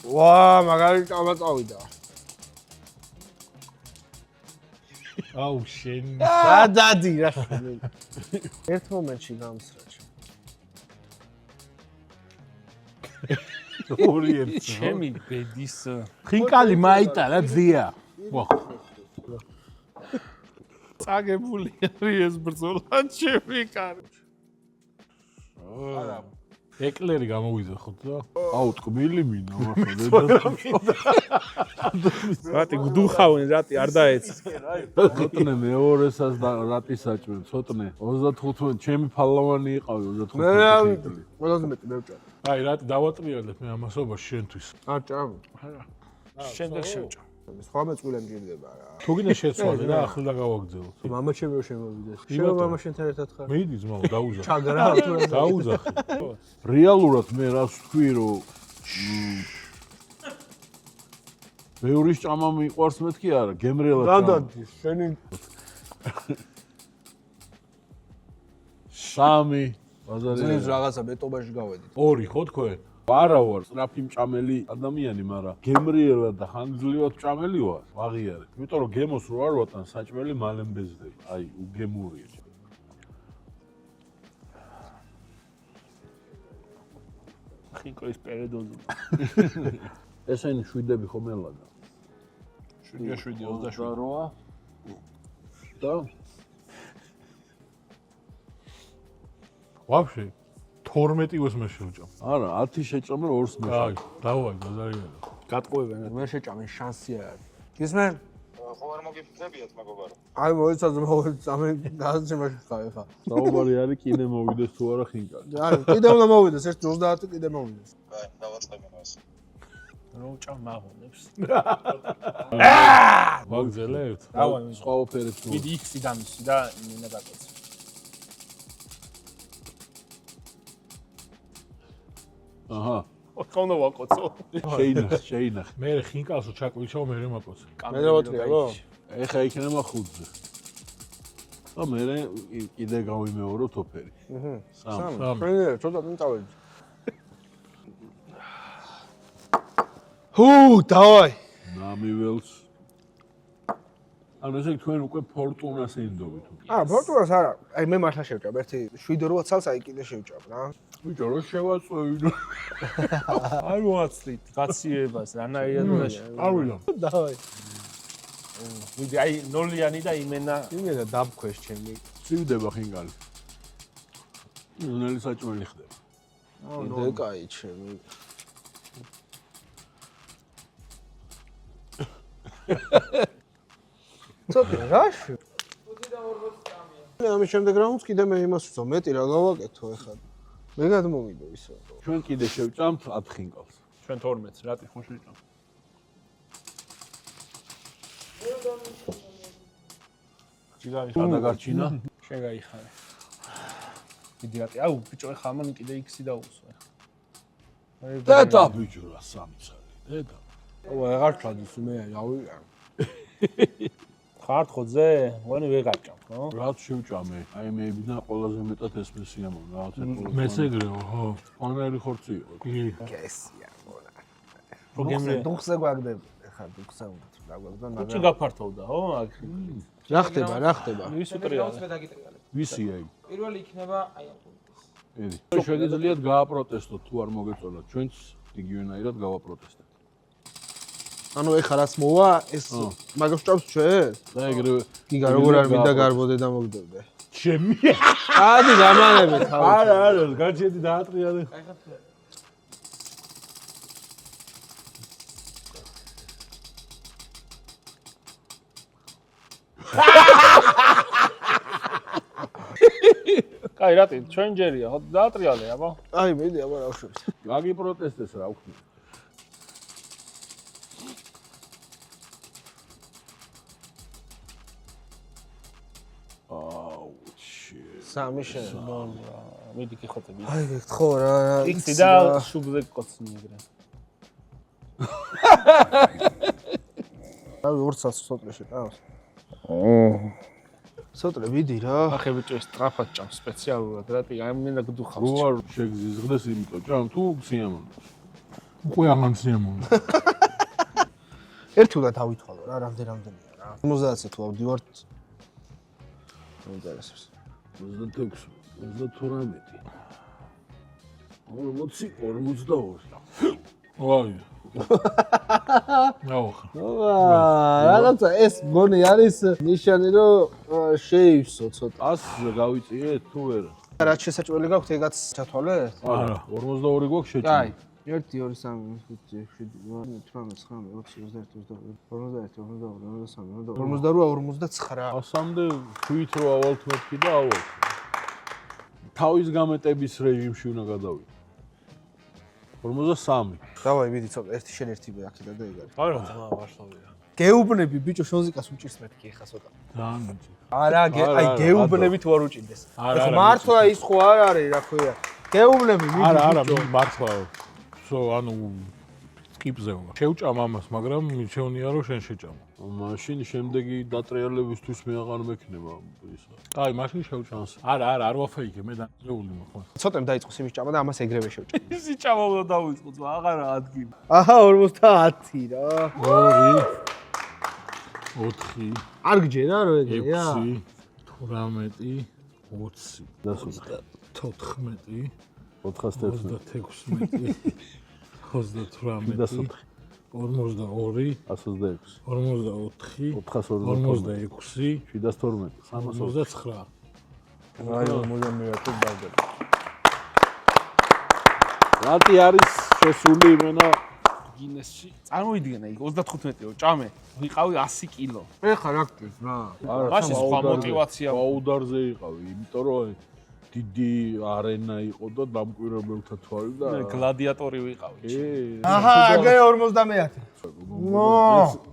[SPEAKER 1] ვაა, მაგარი ჭამა წავიდა.
[SPEAKER 2] აუ შენ.
[SPEAKER 1] დადი რა. ერთ მომენტში გამსრაჭ.
[SPEAKER 2] 2-1.
[SPEAKER 4] ჩემი ბედის
[SPEAKER 2] ხინკალი მაიტარა ძია. ვა.
[SPEAKER 4] წაგებული არის ეს ბრძოლა ჩემი კარი.
[SPEAKER 2] ეკლერი გამოვიდა ხო და?
[SPEAKER 3] აუ ტკბილი მინდა ახლა.
[SPEAKER 4] რატი გდუხავენ, რატი არ დაეც.
[SPEAKER 3] ცოტნე მეორესაც და რატი საჭმე, ცოტნე. 35 ჩემი ფალავანი იყავი 35.
[SPEAKER 1] მე რავი, ყველაზე მეტი მე ვჭამ.
[SPEAKER 2] აი რა დავატრიალებ მე ამასობაში შენთვის.
[SPEAKER 1] არ ჭამ.
[SPEAKER 4] შემდეგ შევჭამ.
[SPEAKER 1] სხვა მეწყვილე მჭირდება რა.
[SPEAKER 2] თუ გინდა შეცვალე რა ახლა გავაგზავნოთ.
[SPEAKER 1] მამა ჩემო შემოვიდეს. შენ მამა შენთან ერთად ხარ?
[SPEAKER 2] მიდი ძმაო დაუზახე.
[SPEAKER 1] ჩაგრა თუ რა.
[SPEAKER 2] დაუზახე.
[SPEAKER 3] რეალურად მე რას ვთქვი რომ მეურის ჭამა მიყვარს მეთქი არა გემრიელად ჭამა.
[SPEAKER 1] დადი, შენი
[SPEAKER 3] 3 ბაზარი.
[SPEAKER 1] ძნის რაღაცა მეტობაში გავედით.
[SPEAKER 3] 2 ხო თქვენ? არა ვარ სწრაფი მჭამელი ადამიანი, მაგრამ გემრიელად და ხანგრძლივად მჭამელი ვარ. ვაღიარე. იმიტომ რომ გემოს რო არ ვატან საჭმელი მალე მბეზდება. აი, უგემურია.
[SPEAKER 4] ხინკალის პერედოზი.
[SPEAKER 3] ესენი შვიდები ხომ ელადა?
[SPEAKER 4] 7-7, 28.
[SPEAKER 3] 28 და
[SPEAKER 2] ვაფშე 12-ს მე შევჭამ.
[SPEAKER 3] არა 10 შეჭამე 2-ს მე.
[SPEAKER 2] აი, დავაი ბაზარია.
[SPEAKER 4] გატყუებენ.
[SPEAKER 1] მე შეჭამე შანსი არ არის. გისმენ?
[SPEAKER 5] ხო არ მოგიფიქრებიათ მეგობარო.
[SPEAKER 1] აი მოიცადე მოვიწამე გაზრდაში ხარ ხა.
[SPEAKER 3] საუბარი არის კიდე მოვიდეს თუ არა ხინკალი.
[SPEAKER 1] არა, კიდე უნდა მოვიდეს, ეს 30 კიდე მოვიდეს.
[SPEAKER 5] აი, დავაწყებინო ეს.
[SPEAKER 4] რო ჭამ მაღონებს.
[SPEAKER 2] ვაგზელებთ.
[SPEAKER 4] დავაი,
[SPEAKER 3] სხვა ოფერებს თუ
[SPEAKER 4] მიდი X-ი დამისი და ინა დაკოცე.
[SPEAKER 3] აჰა
[SPEAKER 4] ოთხოვნო ვაკოცო.
[SPEAKER 3] შეინახ.
[SPEAKER 2] მე ხინკალსო ჩაკვიჩავ მე მაკოცე.
[SPEAKER 1] მე დავატრიალო?
[SPEAKER 3] ეხა იქნება 5-ზე. და მე კიდე გავიმეოროთ ოფერი.
[SPEAKER 1] სამი. შენ ცოტა წავედი. დავაი.
[SPEAKER 3] ნამიველს. ანუ ესე თქვენ უკვე ფორტუნას ენდობით.
[SPEAKER 1] ფორტუნას არა. აი მე მართლა შევჭამ ერთი 7-8 წელს აი კიდე შევჭამ რა.
[SPEAKER 3] ბიჭო, რა შევაწევინო?
[SPEAKER 4] არ მოაცდით გაციებას რანაირად უნდა
[SPEAKER 3] ავიდა.
[SPEAKER 1] დავაი.
[SPEAKER 4] ვიდი აი ნოლიანი და იმენა
[SPEAKER 1] დაბქვეს ჩემი.
[SPEAKER 3] წივდება ხინგალი. ნელი საჭმელი ხდება.
[SPEAKER 1] კიდე კაი ჩემი. ცოტა რაში?
[SPEAKER 6] 5 და 40 წამია.
[SPEAKER 1] ამის შემდეგ რა უნდა კიდე მე იმას ვცო, მეტი რა გავაკეთო ეხლა. მე გადმომიდო ისო.
[SPEAKER 3] ჩვენ კიდე შევჭამთ 10 ხინკალს.
[SPEAKER 4] ჩვენ 12-ს რატი ხო შეჭამ ჯიგარი
[SPEAKER 3] გადაგარჩინა.
[SPEAKER 4] შენ გაიხარე ვიდი რატი აუ ბიჭო ეხლა ამან კიდე X-ი დაუსვა
[SPEAKER 3] დედა ბიჭო რა სამიცალი. დედა.
[SPEAKER 1] ო აღარ ჩადის მე ავიღე.
[SPEAKER 4] ხარ ხოძე ვანი ვეგაჭამ ხო
[SPEAKER 3] რაც შევჭამე. აი მე ვინა ყველაზე მეტად ესმის სიამოვნო რაღაცა.
[SPEAKER 2] მეც ეგრეო, ხო.
[SPEAKER 3] ფანერი ხორცი იყო.
[SPEAKER 2] კი.
[SPEAKER 1] კესია მოლა.
[SPEAKER 4] პროგრამზე
[SPEAKER 1] დუხზე გვაგდებ. ეხლა დუხზე უნდა დაგვაგდონ,
[SPEAKER 4] უჩი
[SPEAKER 1] მაგრამ
[SPEAKER 4] გაფართოვდა ხო აქ
[SPEAKER 1] რა ხდება, რა ხდება?
[SPEAKER 4] ის
[SPEAKER 6] მე
[SPEAKER 4] უტრია
[SPEAKER 6] მე დაგიტრიალებ.
[SPEAKER 3] ვისი აი?
[SPEAKER 6] პირველი იქნება აი ამ პუნქტის.
[SPEAKER 3] ედი. შეგიძლიათ გააპროტესტოთ თუ არ მოგეწონათ. ჩვენც იგივენაირად გავაპროტესტებთ.
[SPEAKER 1] ანუ ეხლა რაც მოვა, ეს მაგას ჭამს ჩვენ?
[SPEAKER 3] და ეგრევე
[SPEAKER 1] გიგა როგორ არ მინდა გარბოდე და მოგდებდე.
[SPEAKER 2] ჩემი.
[SPEAKER 1] ადი გამანებე თავი.
[SPEAKER 2] არა, გაჩედი დაატრიალე.
[SPEAKER 4] კაი რატი ჩვენ ჯერია ხო დაატრიალე აბა
[SPEAKER 1] აი მედი აბა რა ვშევს.
[SPEAKER 3] გაგიპროტესტეს რა ვქნა. აუ შე.
[SPEAKER 1] სამი შენ.
[SPEAKER 4] მიდი კიხოთები
[SPEAKER 1] აი გითხო რა.
[SPEAKER 4] X-ი და შუბზე კოცნი ეგრე
[SPEAKER 1] აი 2 წელს სოტრე შეტავს. სოტრე ვიდი რა.
[SPEAKER 4] ახე ბიჭო ეს ტრაფად ჭამს სპეციალურად რატი აი მინდა გდუხავს
[SPEAKER 3] რო არ შეგზიზღდეს იმიტომ ჭამ თუ სიამოვნო.
[SPEAKER 2] უკვე აღარ სიამოვნო.
[SPEAKER 1] ერთი უნდა დავითვალო რა, რამდენია რა. 50-ზე თუ ავდივართ. მოინტერესებს.
[SPEAKER 3] 26, 38. 40, 42.
[SPEAKER 2] ვაი. ნაუ.
[SPEAKER 1] რაღაცა ეს მგონი არის ნიშანი რომ შეივსო ცოტა.
[SPEAKER 3] 100-ზე გავიწიეთ თუ არა?
[SPEAKER 1] რაც შესაძლებელი გაქვთ ეგაც ჩათვალეთ?
[SPEAKER 3] არა, 42 გვაქვს შეჭამი.
[SPEAKER 1] კაი. 1 2 3 5 6 7 8 9 10 11 12 13 42
[SPEAKER 3] 100-მდე თვით რო ავალთ მეთქი და ავალთ. თავის გამეტების რეჟიმში უნდა გადავიდე. 43.
[SPEAKER 1] დავაი ვიდი ცოტა ერთი შენ ერთი მე აქედა და ეგ არის.
[SPEAKER 4] არა ვარშავია
[SPEAKER 1] გეუბნები ბიჭო შონზიკას უჭირს მეთქი ხა ცოტა.
[SPEAKER 2] ძალიან მიჭი.
[SPEAKER 1] არა აი გეუბნები თუ არ უჭირდეს.
[SPEAKER 2] არა,
[SPEAKER 1] ეხლა
[SPEAKER 2] არა,
[SPEAKER 1] მართლა ის ხო არ არის რა ქვია. გეუბნები ვიდი
[SPEAKER 2] არა, არა,
[SPEAKER 1] ბიჭო.
[SPEAKER 2] მართლა. ანუ სკიპზე ვარ. შევჭამ ამას, მაგრამ მიჩვენია რომ შენ შეჭამ.
[SPEAKER 3] მაშინ შემდეგი დატრიალებისთვის მე აღარ მექნება ისა.
[SPEAKER 2] აი, მაშინ შევჭამს. არა, არ ვაფეიქე, მე დაძლეული მოხდა.
[SPEAKER 1] ცოტამ დაიწყოს იმის ჭამა და ამას ეგრევე შევჭამ.
[SPEAKER 4] ისი ჭამავდა დაუწყოთ აღარ ადგილი
[SPEAKER 1] აჰა 50 რა.
[SPEAKER 2] 2 4
[SPEAKER 1] არ გჯერა რო ეგრეა?
[SPEAKER 2] 6 18 20 14
[SPEAKER 3] 416.
[SPEAKER 2] 36 38
[SPEAKER 3] 126.
[SPEAKER 2] 42
[SPEAKER 3] 126.
[SPEAKER 2] 44
[SPEAKER 3] 426.
[SPEAKER 2] 46
[SPEAKER 3] 712.
[SPEAKER 2] 329
[SPEAKER 1] აი მომიერთო დავდე.
[SPEAKER 3] რატი არის შესული იმენა
[SPEAKER 4] გინესში წარმოვიდგენა იქ 35-ო ჭამე ვიყავი 100 კილო
[SPEAKER 1] ეხა რა გქეს რა.
[SPEAKER 4] მაშინ სხვა мотиваცია
[SPEAKER 3] ბაუდარზე იყავი, იმიტომ რომ დიდი არენა იყო და დამკვირვებელთა თვალი და
[SPEAKER 4] გლადიატორი ვიყავი
[SPEAKER 1] აჰა აგე 50.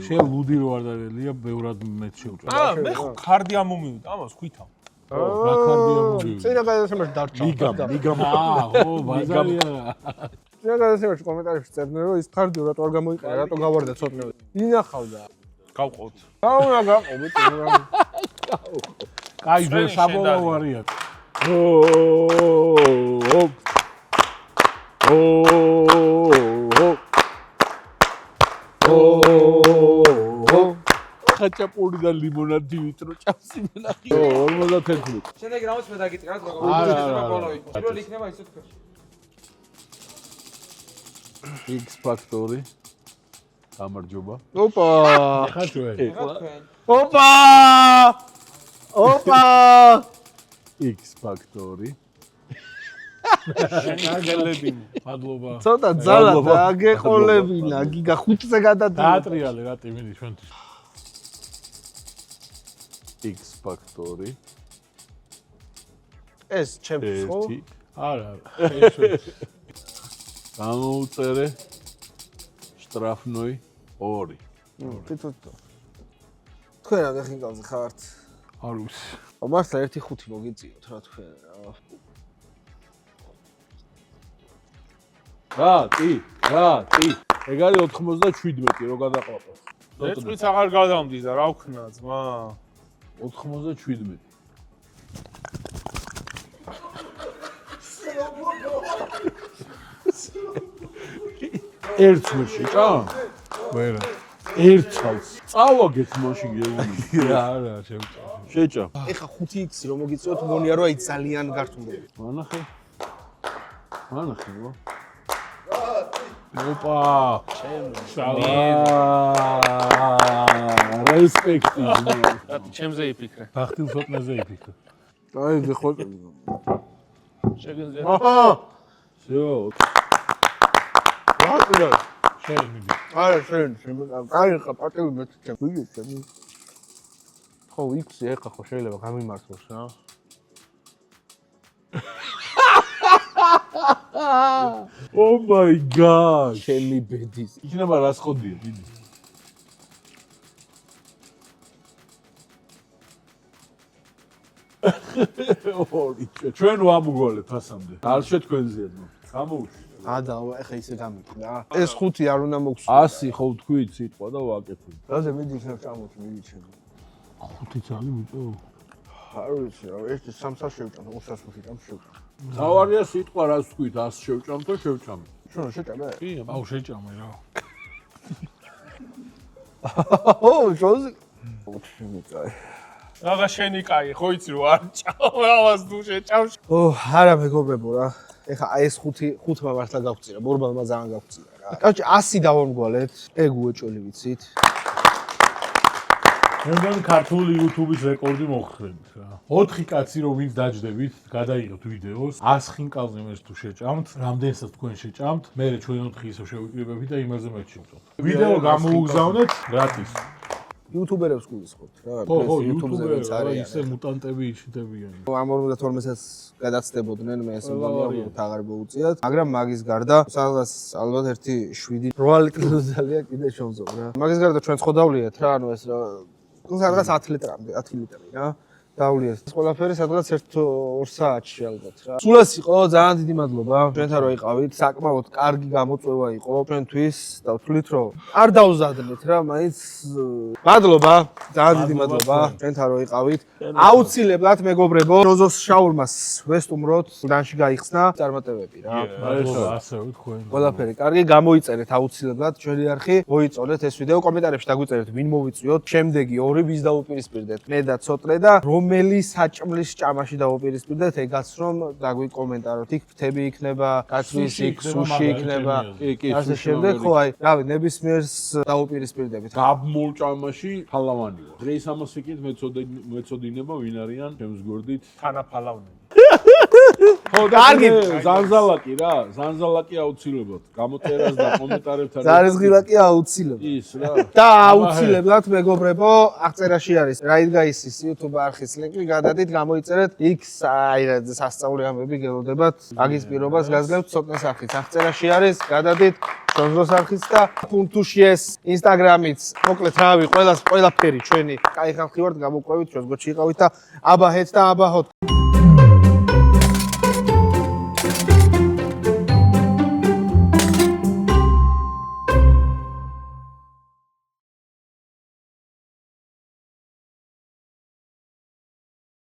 [SPEAKER 2] შენ ლუდი რო არ დარელია, ბევრად მეც შევჭამ.
[SPEAKER 4] მე ხო კარდი ამომივიდა ამას ხვითავ
[SPEAKER 2] რა კარდია მოვიდა.
[SPEAKER 1] წინა გადაცემაში დარჩა.
[SPEAKER 3] მიგამ
[SPEAKER 2] ხო, ბაზარია.
[SPEAKER 1] წინა გადაცემაში კომენტარებში წერდნენ რომ ის ფარდი რატო არ გამოიყარა, რატო გავარდა ცოტნე. ინახავდა.
[SPEAKER 4] გავყოთ
[SPEAKER 1] გაუნა გაყობი წინა.
[SPEAKER 2] კაი, ძე საბოლოო არია.
[SPEAKER 3] ხაჭაპური და ლიმონადი ვიტრო ჭამს იმენახი. 51.
[SPEAKER 6] შემდეგ რამაც მე დაგიწყენთ
[SPEAKER 2] არა,
[SPEAKER 6] როგორ
[SPEAKER 2] არა,
[SPEAKER 6] შეიძლება ბოლო
[SPEAKER 2] არა.
[SPEAKER 6] იყოს. პირველ იქნება ისე თქვენ.
[SPEAKER 3] X Factory. გამარჯობა.
[SPEAKER 1] ოპა!
[SPEAKER 2] ხა ჩვენ.
[SPEAKER 6] თქვენ.
[SPEAKER 1] ოპა! ოპა!
[SPEAKER 3] X Factory.
[SPEAKER 4] გელედინი.
[SPEAKER 2] მადლობა.
[SPEAKER 1] ცოტა ძალა
[SPEAKER 3] მადლობა.
[SPEAKER 1] დაგეყოლებინა, გიგა 5-ზე გადადიოდი.
[SPEAKER 2] დაატრიალე რა ტიმიდი ჩვენთვის.
[SPEAKER 3] X Factory.
[SPEAKER 1] ეს ჩემთვის ხო?
[SPEAKER 2] არა, არა.
[SPEAKER 3] გამოუწერე შტრაფნოი 2.
[SPEAKER 1] თვითონ. თქვენ რა ხინკალზე ხართ?
[SPEAKER 2] არ ვიცი.
[SPEAKER 1] მართლა 1-5 მოგიწიოთ რა თქვენ რა.
[SPEAKER 3] რა, ეგ არის 97 რო გადაყვაპოს.
[SPEAKER 4] ეწვიც აღარ გადამდიდა, რა ვქნა ძმა?
[SPEAKER 3] 97. ერთს ვერ შეჭა?
[SPEAKER 2] ვერა.
[SPEAKER 3] ერთს. წავაგეთ მაშინ გეუბნები.
[SPEAKER 2] არა, შევჭა.
[SPEAKER 3] შეჭა.
[SPEAKER 1] ეხა 5x რომ მოგიწიოთ მონია რომ აი ძალიან გართულდება.
[SPEAKER 3] მანახე. ო.
[SPEAKER 2] ოპა.
[SPEAKER 3] რესპექტი.
[SPEAKER 4] ჩემზე იფიქრე.
[SPEAKER 2] ბახტილ სოტნეზე იფიქრე.
[SPEAKER 1] აი გეხო.
[SPEAKER 4] შეგენზე.
[SPEAKER 1] აჰა.
[SPEAKER 3] всё.
[SPEAKER 1] რა
[SPEAKER 2] შენ მიდი.
[SPEAKER 1] არა შენ აი ხა პატევი მე ჩემ ვიგე ხო x ეხა ხო შეიძლება გამიმართოს რა
[SPEAKER 3] Oh my god.
[SPEAKER 1] ჩემი ბედის
[SPEAKER 3] იქნება რას ხოდია, დიდი. ორი. ჩვენ ვამუგოლეთ ასამდე. არ შეთქვენზიათ მო. გამოუშვი.
[SPEAKER 1] ადა ეხა ისე გამიქნა ეს 5 არ უნდა მოგსვა
[SPEAKER 3] 100 ხო თქვით სიტყვა და ვაკეთებ.
[SPEAKER 1] რაზე მიდი ისე ჩამოწ მიჩენ
[SPEAKER 2] 5 წალი ვიტო.
[SPEAKER 1] არ ვიცი რა ეს 300 შევჭამ 200 წამ შევჭამ
[SPEAKER 3] თავარია სიტყვა რას თქვით 100 შევჭამ თუ შევჭამ.
[SPEAKER 1] შენ შეჭამე
[SPEAKER 2] კი, აუ შეჭამე რა.
[SPEAKER 1] ო ჯოზე ოჩიმიკაი
[SPEAKER 4] რაღა შენი კაი, ხო იცი რომ არ ჭამ, რავას თუ შეჭამში.
[SPEAKER 1] ო არა მეგობრებო რა ეხა ეს 5 მართლა გავწირა ბორბალმა ძალიან გავწირა რა კაჭი 100 დავამგვალეთ ეგ უეჭველი ვიცით
[SPEAKER 2] მე მგონი ქართული YouTube-ის რეკორდი მოხსნით რა. 4 კაცი რომ ვინც დაჯდებით, გადაიღოთ ვიდეოს, 100 ხინკალზე მერს თუ შეჭამთ, რამდენსაც თქვენ შეჭამთ, მე ჩვენ 4 ისო შევიკრიბებით და იმაზე მე შევჭამთ. ვიდეო გამოუგზავნეთ gratis.
[SPEAKER 1] YouTube-ერებს გულისხმობთ რა
[SPEAKER 2] ხო,
[SPEAKER 1] YouTube-ზე
[SPEAKER 2] YouTube-ები
[SPEAKER 1] ვინც
[SPEAKER 2] არა
[SPEAKER 1] არიან
[SPEAKER 2] ისე მუტანტები იჩდებიან.
[SPEAKER 1] ამ 52-ს გადაცდებოდნენ მე ეს მგონია აღარ მოუწიათ მაგრამ მაგის გარდა სადღაც ალბათ ერთი 7-8 ლიტრი ზალია კიდე შევზო რა მაგის გარდა ჩვენ ცხოდავლიეთ რა ანუ ეს რა სადღაც 10 ლიტრამდე 10 ლიტრი რა დავლიეთ ეს ყველაფერი სადღაც 1-2 საათში ალბათ რა სულაც იყო ძალიან დიდი მადლობა ჩვენთან რო იყავით საკმაოდ კარგი გამოწვევა იყო ჩვენთვის და ვთვლით რომ არ დავზადნეთ რა მაინც მადლობა ძალიან დიდი მადლობა ჩვენთან რო იყავით აუცილებლად მეგობრებო როზოს შაურმას ვესტუმროთ დანში გაიხსნა წარმატებები რა
[SPEAKER 2] მადლობა ასევე თქვენ.
[SPEAKER 1] ყველაფერი კარგი გამოიწერეთ აუცილებლად ჩვენი არხი მოიწონეთ ეს ვიდეო კომენტარებში დაგვიწერეთ ვინ მოვიწვიოთ შემდეგი ორი ვის დაუპირისპირდეთ მე და ცოტნე და რომელი საჭმლის ჭამაში დაუპირისპირდეთ ეგაც რომ დაგვიკომენტაროთ იქ ფრთები იქნება კაცვის იქ სუში იქნება ასე შემდეგ ხო აი რავი ნებისმიერს დაუპირისპირდებით
[SPEAKER 3] გაბმულჭამაში ფალავანი ვარ. დღეს ამას ვიკით მეწოდინება ვინ არიან ჩემს გვერდით.
[SPEAKER 4] თანაფალავნები.
[SPEAKER 3] ხო და
[SPEAKER 1] კარგი.
[SPEAKER 3] ზანზალაკი რა, ზანზალაკი აუცილებლად. გამოწერას და კომენტარებთან.
[SPEAKER 1] ზარიზღილაკი აუცილებლად
[SPEAKER 3] ის რა.
[SPEAKER 1] და აუცილებლად მეგობრებო აღწერაში არის რაიდგაისის YouTube არხის ლინკი გადადით გამოიწერეთ იქ აი რა სასწაული ამბები გელოდებათ აგის პირობას გაზგავთ ცოტნეს არხით აღწერაში არის გადადით შონზოს არხიც და პუნქტუშიეს Instagram-იც მოკლედ რავი ყველაფერი ჩვენი კაი ხალხი ვართ გამოყვებით ჩვენს გოჩი იყავით და აბა ჰეთ და აბა ჰოთ